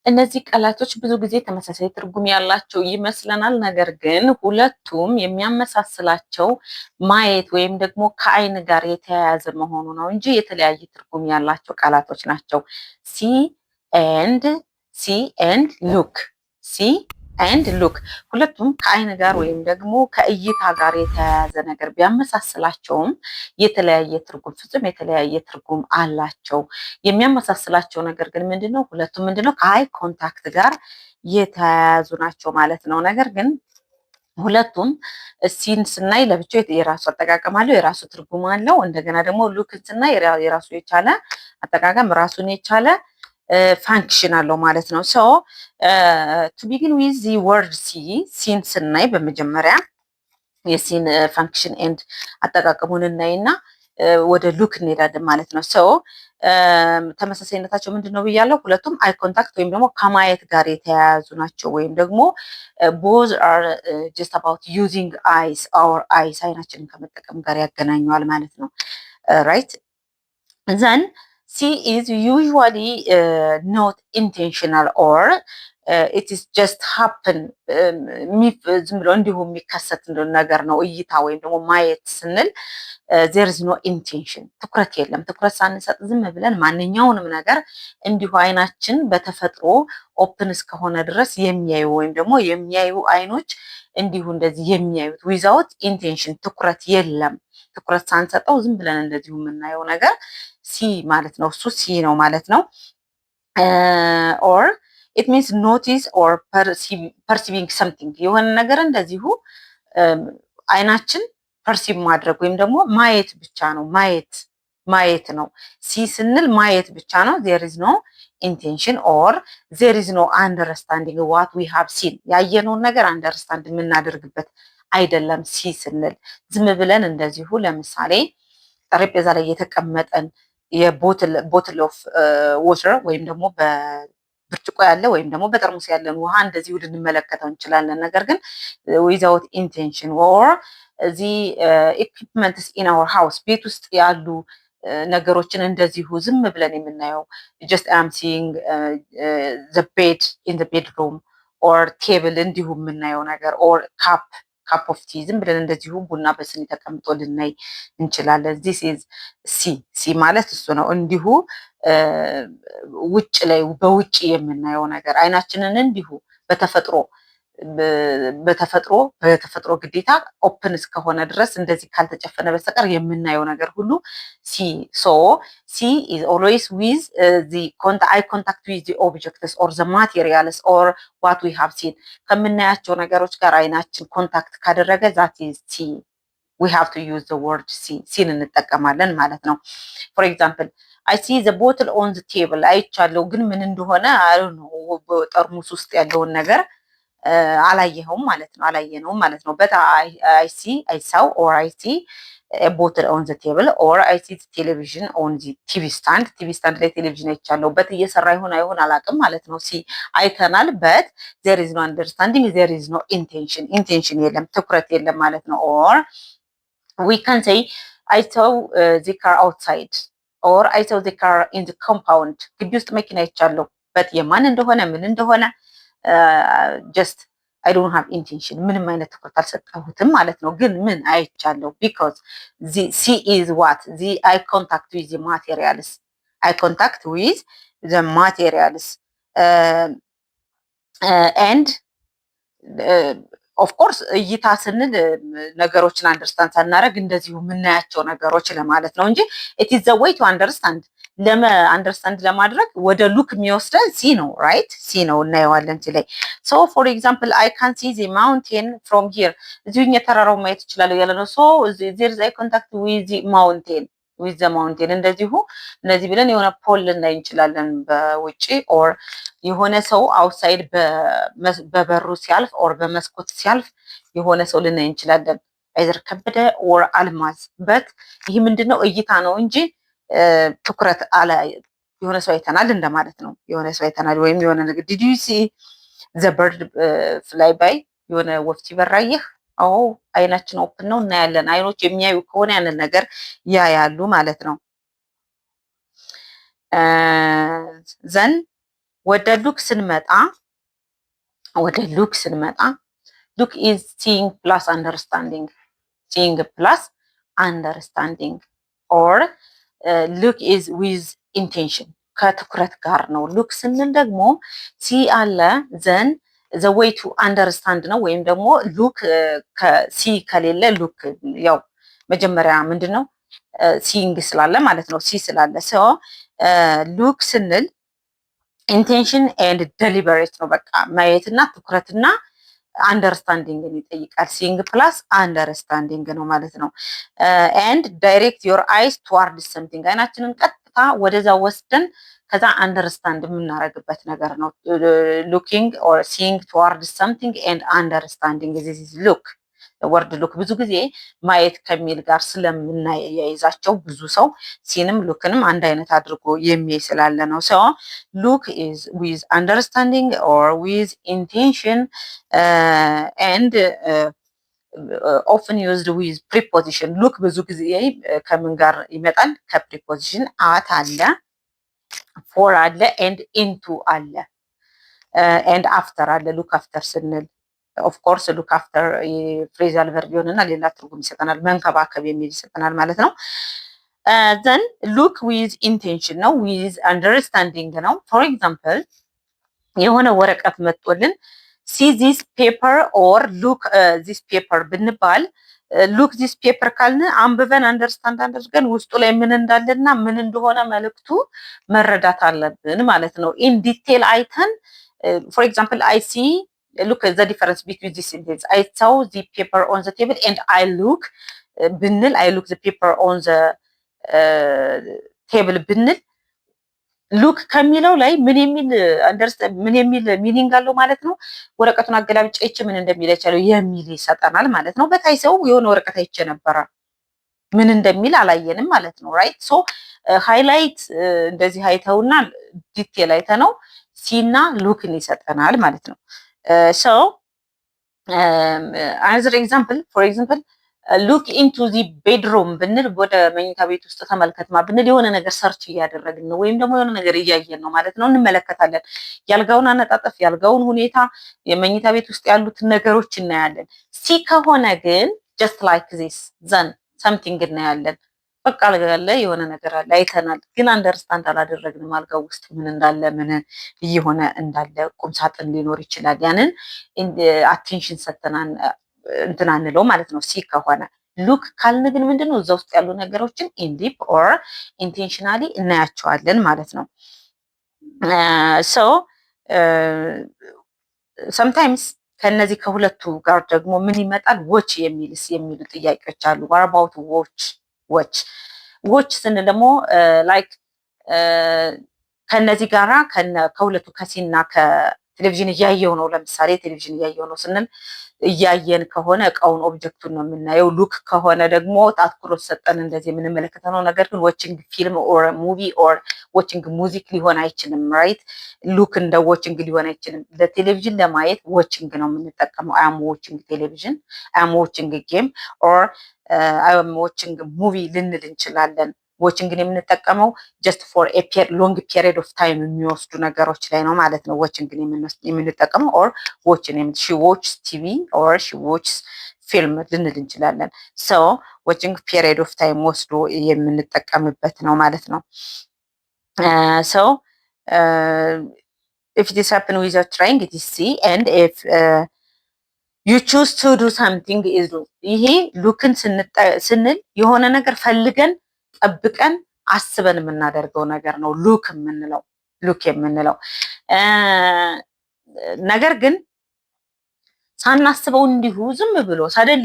እነዚህ ቃላቶች ብዙ ጊዜ ተመሳሳይ ትርጉም ያላቸው ይመስለናል። ነገር ግን ሁለቱም የሚያመሳስላቸው ማየት ወይም ደግሞ ከአይን ጋር የተያያዘ መሆኑ ነው እንጂ የተለያየ ትርጉም ያላቸው ቃላቶች ናቸው። ሲ ኤንድ ሉክ፣ ሲ ኤንድ ሉክ ሁለቱም ከአይን ጋር ወይም ደግሞ ከእይታ ጋር የተያያዘ ነገር ቢያመሳስላቸውም የተለያየ ትርጉም ፍጹም የተለያየ ትርጉም አላቸው። የሚያመሳስላቸው ነገር ግን ምንድነው? ሁለቱም ምንድነው? ከአይ ኮንታክት ጋር የተያያዙ ናቸው ማለት ነው። ነገር ግን ሁለቱም ሲን ስናይ ለብቻው የራሱ አጠቃቀም አለው፣ የራሱ ትርጉም አለው። እንደገና ደግሞ ሉክን ስናይ የራሱ የቻለ አጠቃቀም ራሱን የቻለ ፋንክሽን አለው ማለት ነው። ሶ ቱ ቢጊን ዊዝ ዚ ወርድ ሲን ስናይ በመጀመሪያ የሲን ፋንክሽን ኤንድ አጠቃቀሙን እናይና ወደ ሉክ እንሄዳለን ማለት ነው። ሶ ተመሳሳይነታቸው ምንድን ነው ብያለሁ? ሁለቱም አይ ኮንታክት ወይም ደግሞ ከማየት ጋር የተያያዙ ናቸው። ወይም ደግሞ ቦዝ አር ጀስት አባውት ዩዚንግ አይስ አወር አይስ አይናችንን ከመጠቀም ጋር ያገናኘዋል ማለት ነው። ራይት ዘን ሲ ኢዝ ዩዥዋሊ ኖት ኢንቴንሽናል ኦር ኢት ኢዝ ጀስት ሀፕን ዝም ብሎ እንዲሁ የሚከሰት ነገር ነው። እይታ ወይም ደግሞ ማየት ስንል ዜር ኢዝ ኖ ኢንቴንሽን፣ ትኩረት የለም። ትኩረት ሳንሰጥ ዝም ብለን ማንኛውንም ነገር እንዲሁ አይናችን በተፈጥሮ ኦፕን እስከሆነ ድረስ የሚያዩ ወይም ደግሞ የሚያዩ አይኖች እንዲሁ እንደዚህ የሚያዩት ዊዛውት ኢንቴንሽን፣ ትኩረት የለም። ትኩረት ሳንሰጠው ዝም ብለን እንደዚሁ የምናየው ነገር ሲ ማለት ነው። እሱ ሲ ነው ማለት ነው። ኦር ኢት ሚንስ ኖቲስ ኦር ፐርሲቪንግ ሰምቲንግ፣ የሆነ ነገር እንደዚሁ አይናችን ፐርሲቭ ማድረግ ወይም ደግሞ ማየት ብቻ ነው። ማየት ነው። ሲ ስንል ማየት ብቻ ነው። ዜር ኢዝ ኖ ኢንቴንሽን ኦር ዜር ኢዝ ኖ አንደርስታንዲንግ ዋት ዊ ሃቭ ሲን፣ ያየነውን ነገር አንደርስታንድ የምናደርግበት አይደለም። ሲ ስንል ዝም ብለን እንደዚሁ ለምሳሌ ጠረጴዛ ላይ የተቀመጠን የቦትል ኦፍ ዋተር ወይም ደግሞ በብርጭቆ ያለ ወይም ደግሞ በጠርሙስ ያለን ውሃ እንደዚሁ ልንመለከተው እንችላለን። ነገር ግን ዊዛውት ኢንቴንሽን ኦር እዚህ ኢኩፕመንትስ ኢን አወር ሃውስ ቤት ውስጥ ያሉ ነገሮችን እንደዚሁ ዝም ብለን የምናየው ጀስት አም ሲንግ ዘ ቤድ ኢን ዘ ቤድሩም ኦር ቴብል እንዲሁ የምናየው ነገር ኦር ካፕ ኦፍ ቲ ዝም ብለን እንደዚሁ ቡና በስኒ ተቀምጦ ልናይ እንችላለን። ዚስ ኢዝ ሲ ማለት እሱ ነው። እንዲሁ ውጭ ላይ በውጭ የምናየው ነገር አይናችንን እንዲሁ በተፈጥሮ ግዴታ ኦፕን እስከሆነ ድረስ እንደዚህ ካልተጨፈነ በስተቀር የምናየው ነገር ሁሉ ሲ ኢዝ ኦልዌይስ ዊዝ አይ ኮንታክት ዊዝ ዚ ኦብጀክትስ ኦር ዘ ማቴሪያልስ ኦር ዋት ዊ ሃቭ ሲን፣ ከምናያቸው ነገሮች ጋር አይናችን ኮንታክት ካደረገ ዛት ኢዝ ሲ። ዊ ሃቭ ቱ ዩዝ ዘ ወርድ ሲን እንጠቀማለን ማለት ነው። ፎር ኤግዛምፕል አይ ሲ ዘ ቦትል ኦን ዘ ቴብል፣ አይቻለሁ ግን ምን እንደሆነ ጠርሙስ ውስጥ ያለውን ነገር አላየኸውም ማለት ነው፣ አላየነውም ማለት ነው። በት አይ ሳው ኦር አይ ሲ ቦትል ኦን ዘ ቴብል ኦር አይ ሲ ቴሌቪዥን ኦን ዚ ቲቪ ስታንድ ላይ ቴሌቪዥን አይቻለሁ። በት እየሰራ ይሆን አይሆን አላውቅም ማለት ነው። ሲ አይተናል። በት ዜር ኢዝ ኖ አንደርስታንዲንግ ዜር ኢዝ ኖ ኢንቴንሽን የለም፣ ትኩረት የለም ማለት ነው። ኦር ዊ ካን ሴይ አይ ሳው ዚ ካር አውትሳይድ ኦር አይ ሳው ዚ ካር ኢን ዘ ኮምፓውንድ፣ ግቢ ውስጥ መኪና አይቻለሁ። በት የማን እንደሆነ ምን እንደሆነ ጀስት አይ ዶንት ሃቭ ኢንቴንሽን፣ ምንም አይነት ትኩረት አልሰጠሁትም ማለት ነው። ግን ምን አይቻለሁ? ቢኮዝ ሲ ኢዝ ዋት ዚ አይ ኮንታክት ዊዝ ማቴሪያልስ፣ አይ ኮንታክት ዊዝ ዘ ማቴሪያልስ ኤንድ ኦፍኮርስ እይታ ስንል ነገሮችን አንደርስታንድ ሳናደርግ እንደዚሁ የምናያቸው ነገሮች ለማለት ነው እንጂ ኢት ኢዝ ዘ ዌይ ቱ አንደርስታንድ፣ አንደርስታንድ ለማድረግ ወደ ሉክ የሚወስደን ሲ ነው። ራይት ሲ ነው፣ እናየዋለን ሲ ላይ። ሶ ፎር ኤግዛምፕል አይ ካን ሲ ዚ ማውንቴን ፍሮም ሂር፣ እዚሁ የተራራው ማየት ይችላለሁ ያለ ነው። ሶ ዜር ኢዝ አይ ኮንታክት ዊዝ ማውንቴን ዊዝ ዘ ማውንቴን፣ እንደዚሁ እንደዚህ ብለን የሆነ ፖል ልናይ እንችላለን በውጪ ኦር የሆነ ሰው አውትሳይድ በበሩ ሲያልፍ ኦር በመስኮት ሲያልፍ የሆነ ሰው ልናይ እንችላለን። አይዘር ከበደ ኦር አልማዝ። በት ይህ ምንድነው? እይታ ነው እንጂ ትኩረት አለ። የሆነ ሰው አይተናል እንደማለት ነው። የሆነ ሰው አይተናል ወይም የሆነ ነገር ዲድ ዩ ሲ ዘ በርድ ፍላይ ባይ፣ የሆነ ወፍ ሲበራ አየህ? አዎ አይናችን ኦፕን ነው፣ እናያለን። አይኖች የሚያዩ ከሆነ ያንን ነገር ያያሉ ማለት ነው። ዘን ወደ ሉክ ስንመጣ ሉክ ኢዝ ሲንግ ፕላስ አንደርስታንዲንግ ኦር ሉክ ኢዝ ዊዝ ኢንቴንሽን ከትኩረት ጋር ነው። ሉክ ስንል ደግሞ ሲ አለ ዘን ዘ ዌይ ቱ አንደርስታንድ ነው። ወይም ደግሞ ሉክ ሲ ከሌለ ሉክ ያው መጀመሪያ ምንድን ነው ሲንግ ስላለ ማለት ነው። ሲ ስላለ ሰው ሉክ ስንል ኢንቴንሽን ኤንድ ደሊበሬት ነው። በቃ ማየትና ትኩረትና አንደርስታንዲንግን ይጠይቃል። ሲንግ ፕላስ አንደርስታንዲንግ ነው ማለት ነው። ኤንድ ዳይሬክት ዮር አይስ ቱዋርድ ሰምቲንግ አይናችንን ቀጥታ ወደዛ ወስደን ከዛ አንደርስታንድ የምናደርግበት ነገር ነው። ሉኪንግ ኦር ሲንግ ቱዋርድ ሰምቲንግ ኤንድ አንደርስታንዲንግ ዚስ ኢዝ ሉክ ወርድ ሉክ ብዙ ጊዜ ማየት ከሚል ጋር ስለምናያይዛቸው ብዙ ሰው ሲንም ሉክንም አንድ አይነት አድርጎ የሚያይ ስላለ ነው። ሰው ሉክ ኢዝ ዊዝ አንደርስታንዲንግ ኦር ዊዝ ኢንቴንሽን ኤንድ ኦፍን ዩዝድ ዊዝ ፕሪፖዚሽን። ሉክ ብዙ ጊዜ ከምን ጋር ይመጣል? ከፕሪፖዚሽን አት አለ፣ ፎር አለ፣ ኤንድ ኢንቱ አለ፣ ኤንድ አፍተር አለ። ሉክ አፍተር ስንል ኦፍኮርስ ሉክ አፍተር ፍሬዛል ቨርብ ይሆንና ሌላ ትርጉም ይሰጠናል፣ መንከባከብ የሚል ይሰጠናል ማለት ነው። ዘን ሉክ ዊዝ ኢንቴንሽን ነው፣ ዊዝ አንደርስታንዲንግ ነው። ፎር ኤግዛምፕል የሆነ ወረቀት መጥቶልን ሲ ዚስ ፔፐር ኦር ሉክ ዚስ ፔፐር ብንባል ሉክ ዚስ ፔፐር ካልን አንብበን አንደርስታንድ አድርገን ውስጡ ላይ ምን እንዳለና ምን እንደሆነ መልእክቱ መረዳት አለብን ማለት ነው። ኢን ዲቴል አይተን ፎር ኤግዛምፕል አይ ሲ look at the difference between this sentence. I saw the paper on the table and I look ብንል I look the paper on the table ብንል ሉክ ከሚለው ላይ ምን የሚል ሚኒንግ አለው ማለት ነው። ወረቀቱን አገላብጬ አይቼ ምን እንደሚል አይቻለው የሚል ይሰጠናል ማለት ነው። በታይ ሰው የሆነ ወረቀት አይቼ ነበረ ምን እንደሚል አላየንም ማለት ነው። ራይት ሶ ሃይላይት እንደዚህ አይተውና ዲቴል አይተነው ሲና ሉክን ይሰጠናል ማለት ነው። so another example, for example look into the bedroom ብንል ወደ መኝታ ቤት ውስጥ ተመልከትማ ብንል የሆነ ነገር ሰርች እያደረግን ነው ወይም ደግሞ የሆነ ነገር እያየን ነው ማለት ነው። እንመለከታለን። ያልጋውን አነጣጠፍ፣ ያልጋውን ሁኔታ፣ የመኝታ ቤት ውስጥ ያሉትን ነገሮች እናያለን። ሲ ከሆነ ግን just like this then something እናያለን። በቃ አለ የሆነ ነገር አለ አይተናል፣ ግን አንደርስታንድ አላደረግንም። አልጋው ውስጥ ምን እንዳለ ምን እየሆነ እንዳለ ቁም ሳጥን ሊኖር ይችላል። ያንን አቴንሽን ሰጥተናል እንትን አንለው ማለት ነው። ሲ ከሆነ ሉክ ካልን ግን ምንድነው እዛ ውስጥ ያሉ ነገሮችን ኢንዲፕ ኦር ኢንቴንሽናሊ እናያቸዋለን ማለት ነው። ሶ sometimes ከነዚህ ከሁለቱ ጋር ደግሞ ምን ይመጣል? ዎች የሚሉ ጥያቄዎች አሉ። what about ዎች ስንል ደግሞ ላይክ ከነዚህ ጋራ ከሁለቱ ከሲና ከቴሌቪዥን እያየው ነው። ለምሳሌ ቴሌቪዥን እያየው ነው ስንል እያየን ከሆነ እቃውን ኦብጀክቱን ነው የምናየው። ሉክ ከሆነ ደግሞ አትኩሮት ሰጠን እንደዚህ የምንመለከተው ነው። ነገር ግን ዋቺንግ ፊልም ኦር ሙቪ ኦር ዋቺንግ ሙዚክ ሊሆን አይችልም። ራይት ሉክ እንደ ዋቺንግ ሊሆን አይችልም። ለቴሌቪዥን ለማየት ዋቺንግ ነው የምንጠቀመው። አይ አም ዋቺንግ ቴሌቪዥን፣ አይ አም ዋቺንግ ጌም ኦር አይ አም ዋቺንግ ሙቪ ልንል እንችላለን። ዋቺንግን የምንጠቀመው ጀስት ፎር ኤ ሎንግ ፒሪየድ ኦፍ ታይም የሚወስዱ ነገሮች ላይ ነው ማለት ነው። ዋቺንግን የምንጠቀመው ኦር ዋቺንግ ሺ ዎችስ ቲቪ ኦር ሺ ዎችስ ፊልም ልንል እንችላለን። ሶ ዋቺንግ ፒሪየድ ኦፍ ታይም ወስዶ የምንጠቀምበት ነው ማለት ነው። ሶ if it is happen without trying it is see and if you choose to do something is do። ይሄ ሉክን ስንል የሆነ ነገር ፈልገን ጠብቀን አስበን የምናደርገው ነገር ነው ሉክ የምንለው። ነገር ግን ሳናስበው እንዲሁ ዝም ብሎ ሰደሊ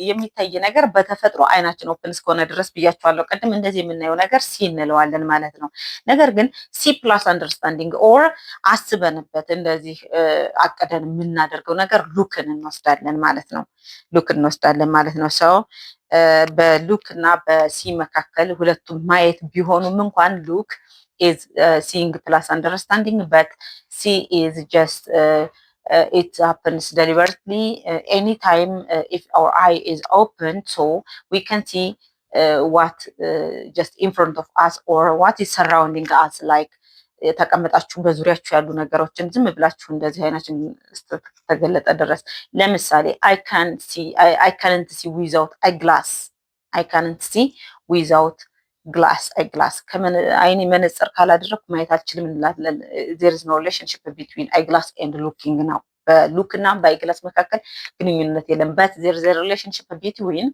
የሚታይ ነገር በተፈጥሮ አይናችን ኦፕን እስከሆነ ድረስ ብያቸዋለሁ ቅድም። እንደዚህ የምናየው ነገር ሲ እንለዋለን ማለት ነው። ነገር ግን ሲ ፕላስ አንደርስታንዲንግ ኦር አስበንበት እንደዚህ አቀደን የምናደርገው ነገር ሉክን እንወስዳለን ማለት ነው። ሰው በሉክ እና በሲ መካከል ሁለቱም ማየት ቢሆኑም እንኳን ሉክ ኢዝ ሲንግ ፕላስ አንደርስታንዲንግ በት ሲ ኢዝ ጀስት it happens deliberately anytime if our eye is open so we can see what just in front of us or what is surrounding us like ተቀምጣችሁ በዙሪያችሁ ያሉ ነገሮችን ዝም ብላችሁ እንደዚህ አይናችን ተገለጠ ድረስ ለምሳሌ አይ ካንት ሲ ዊዛውት አይ ግላስ አይ ካንት ሲ ዊዛውት ግላስ አይ ግላስ አይኔ መነጽር ካላደረኩ ማየት አልችልም እንላለን። ዜር ኢዝ ኖ ሪሌሽንሽፕ ቢትዊን አይ ግላስ ኤንድ ሉኪንግ ነው። በሉክ እና በአይ ግላስ መካከል ግንኙነት የለም። በት ዜር ኢዝ ሪሌሽንሽፕ ቢትዊን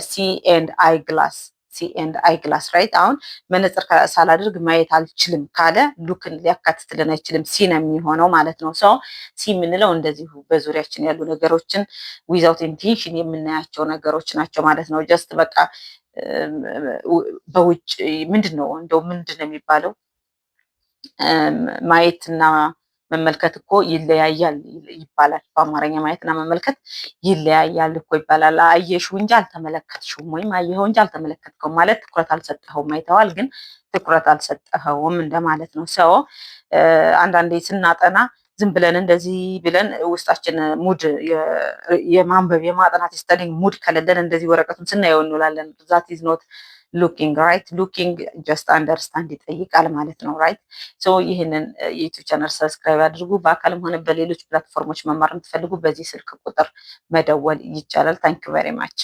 ሲ ኤንድ አይ ግላስ ሲ ኤንድ አይ ግላስ ራይት። አሁን መነጽር ሳላደርግ ማየት አልችልም ካለ ሉክን ሊያካትትልን አይችልም፣ ሲ ነው የሚሆነው ማለት ነው። ሰው ሲ የምንለው እንደዚሁ በዙሪያችን ያሉ ነገሮችን ዊዛውት ኢንቴንሽን የምናያቸው ነገሮች ናቸው ማለት ነው። ጀስት በቃ በውጭ ምንድን ነው የሚባለው ማየትና መመልከት እኮ ይለያያል ይባላል። በአማርኛ ማየትና መመልከት ይለያያል እኮ ይባላል። አየሽው እንጂ አልተመለከትሽውም፣ ወይም አየኸው እንጂ አልተመለከትከውም ማለት ትኩረት አልሰጠኸውም። አይተዋል ግን ትኩረት አልሰጠኸውም እንደማለት ነው። ሰው አንዳንዴ ስናጠና ዝም ብለን እንደዚህ ብለን ውስጣችን ሙድ የማንበብ የማጥናት ስተዲንግ ሙድ ከሌለን እንደዚህ ወረቀቱን ስናየው እንውላለን። ዛት ኢዝ ኖት ሉኪንግ ራይት። ሉኪንግ ጀስት አንደርስታንድ ይጠይቃል ማለት ነው ራይት። ሶ ይህንን የዩቲዩብ ቻናል ሰብስክራይብ አድርጉ። በአካልም ሆነ በሌሎች ፕላትፎርሞች መማር የምትፈልጉ በዚህ ስልክ ቁጥር መደወል ይቻላል። ታንክ ዩ ቬሪ ማች